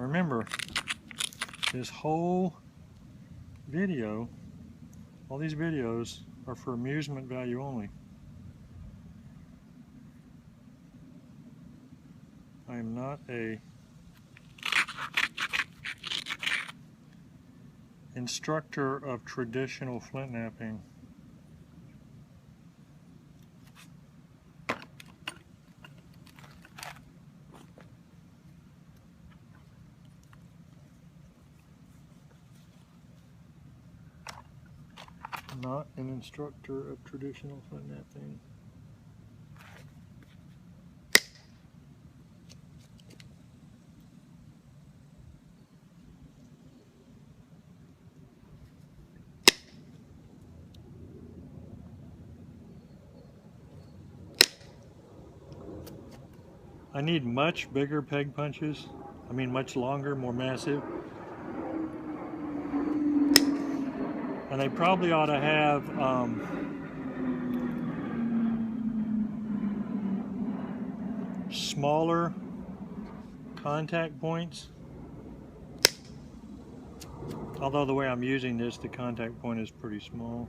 Now remember, this whole video, all these videos are for amusement value only. I am not a instructor of traditional flint knapping. Not an instructor of traditional flint knapping. I need much bigger peg punches. I mean much longer, more massive. And they probably ought to have smaller contact points. Although the way I'm using this, the contact point is pretty small.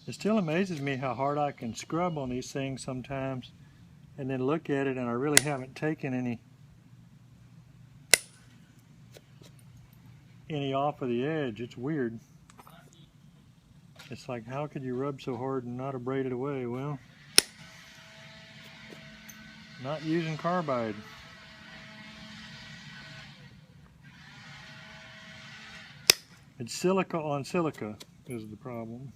It still amazes me how hard I can scrub on these things sometimes and then look at it and I really haven't taken any off of the edge. It's weird. It's like, how could you rub so hard and not abrade it away? Well, not using carbide. It's silica on silica is the problem.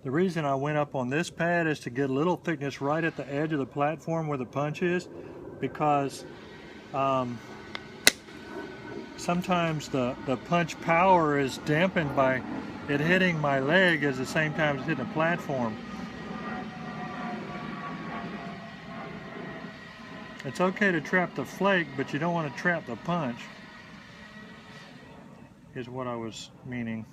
The reason I went up on this pad is to get a little thickness right at the edge of the platform where the punch is, because sometimes the punch power is dampened by it hitting my leg at the same time as hitting the platform. It's okay to trap the flake, but you don't want to trap the punch, is what I was meaning.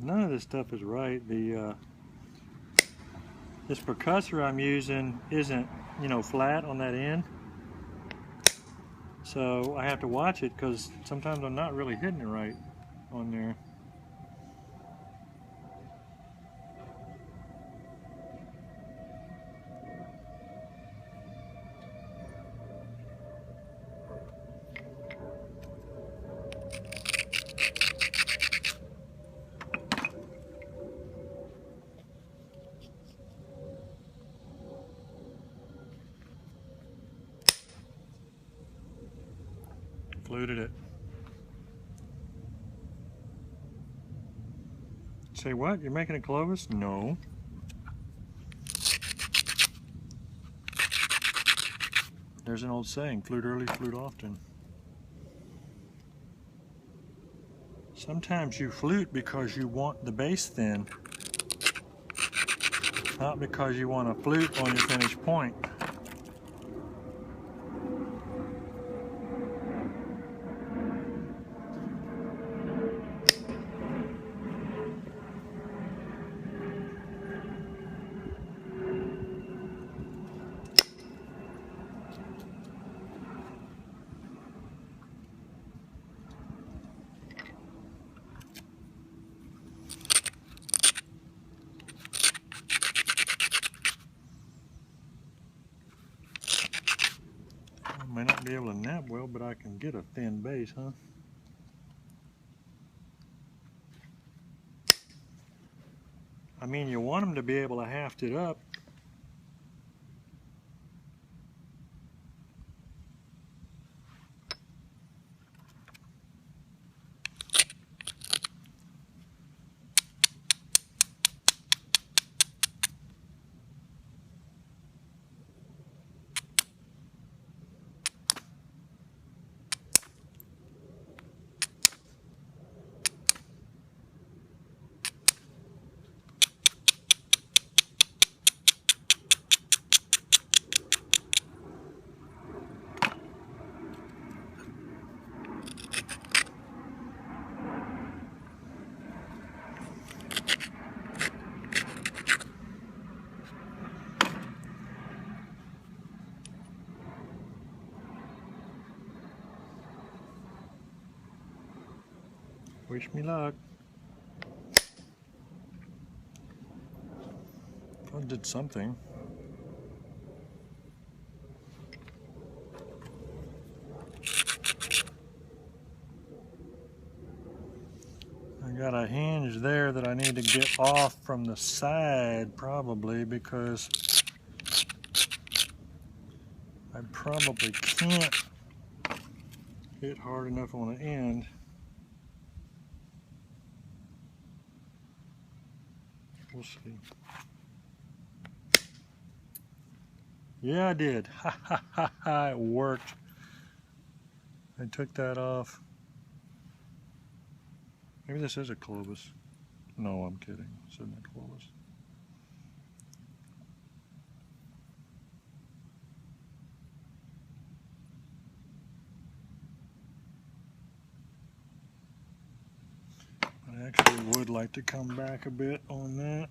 none of this stuff is right. This percussor I'm using isn't, you know, flat on that end. So I have to watch it because sometimes I'm not really hitting it right on there. Fluted it. Say what? You're making a Clovis? No. There's an old saying, flute early, flute often. Sometimes you flute because you want the bass thin, not because you want to flute on your finished point. I may not be able to nap well, but I can get a thin bass, huh? I mean, you want them to be able to haft it up. Wish me luck. I did something. I got a hinge there that I need to get off from the side probably, because I probably can't hit hard enough on the end. We'll see. Yeah, I did. Ha ha ha ha, it worked. I took that off. Maybe this is a Clovis. No, I'm kidding. This isn't a Clovis. I actually would like to come back a bit on that.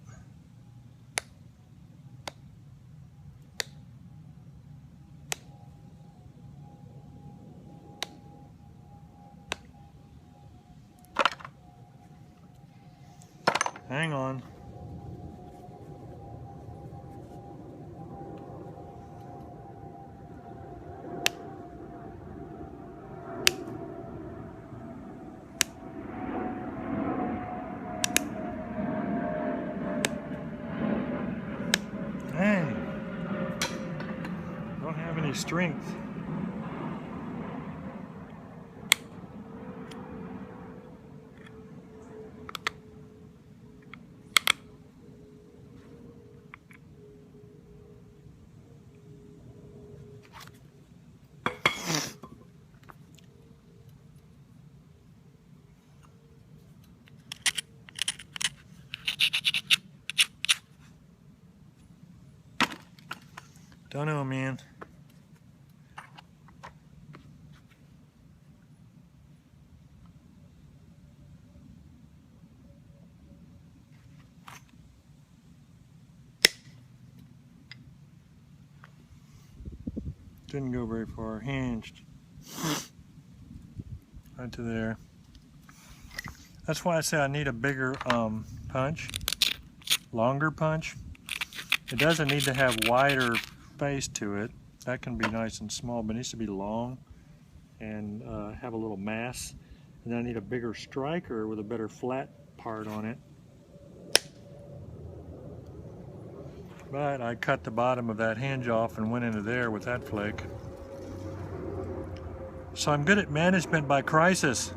Hang on. Dang. Don't have any strength. Don't know, man. Didn't go very far. Hinged. Right to there. That's why I say I need a bigger punch. Longer punch. It doesn't need to have wider face to it. That can be nice and small, but it needs to be long and have a little mass. And then I need a bigger striker with a better flat part on it. But I cut the bottom of that hinge off and went into there with that flake. So I'm good at management by crisis.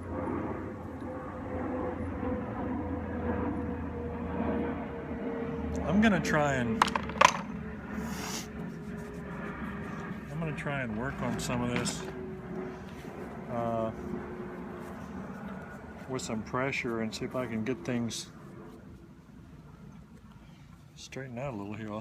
I'm gonna try and work on some of this with some pressure and see if I can get things straightened out a little here.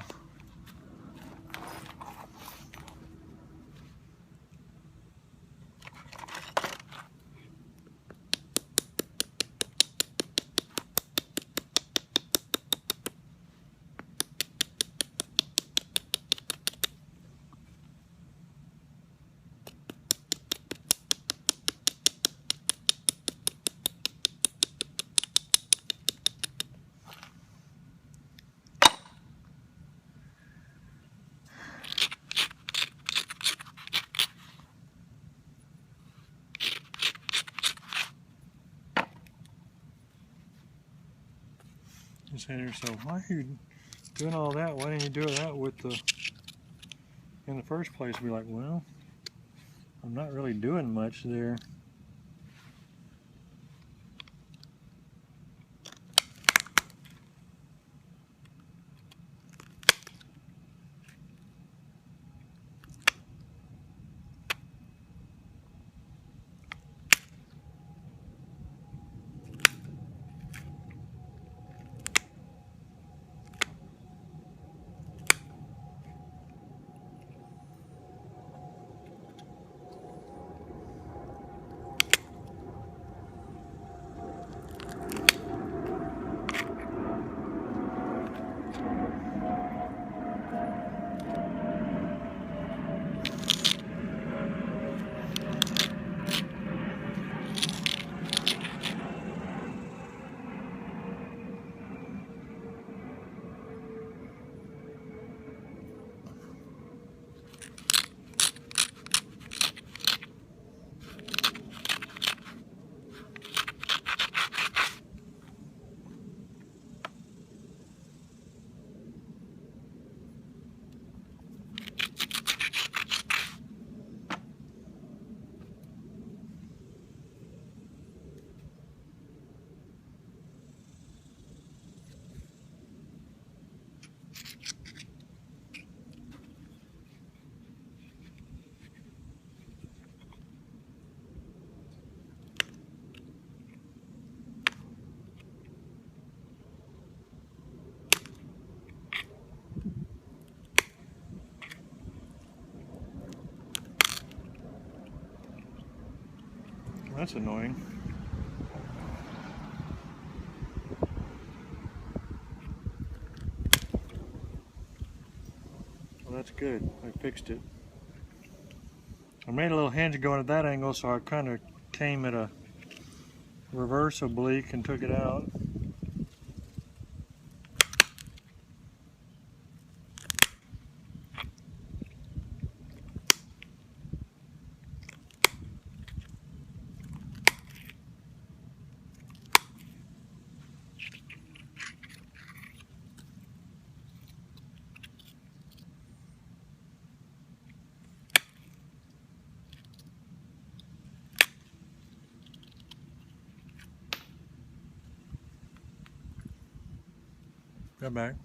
You say to yourself, why are you doing all that? Why didn't you do that in the first place? Be like, well, I'm not really doing much there. That's annoying. Well, that's good. I fixed it. I made a little hinge going at that angle, so I kind of came at a reverse oblique and took it out. Go back.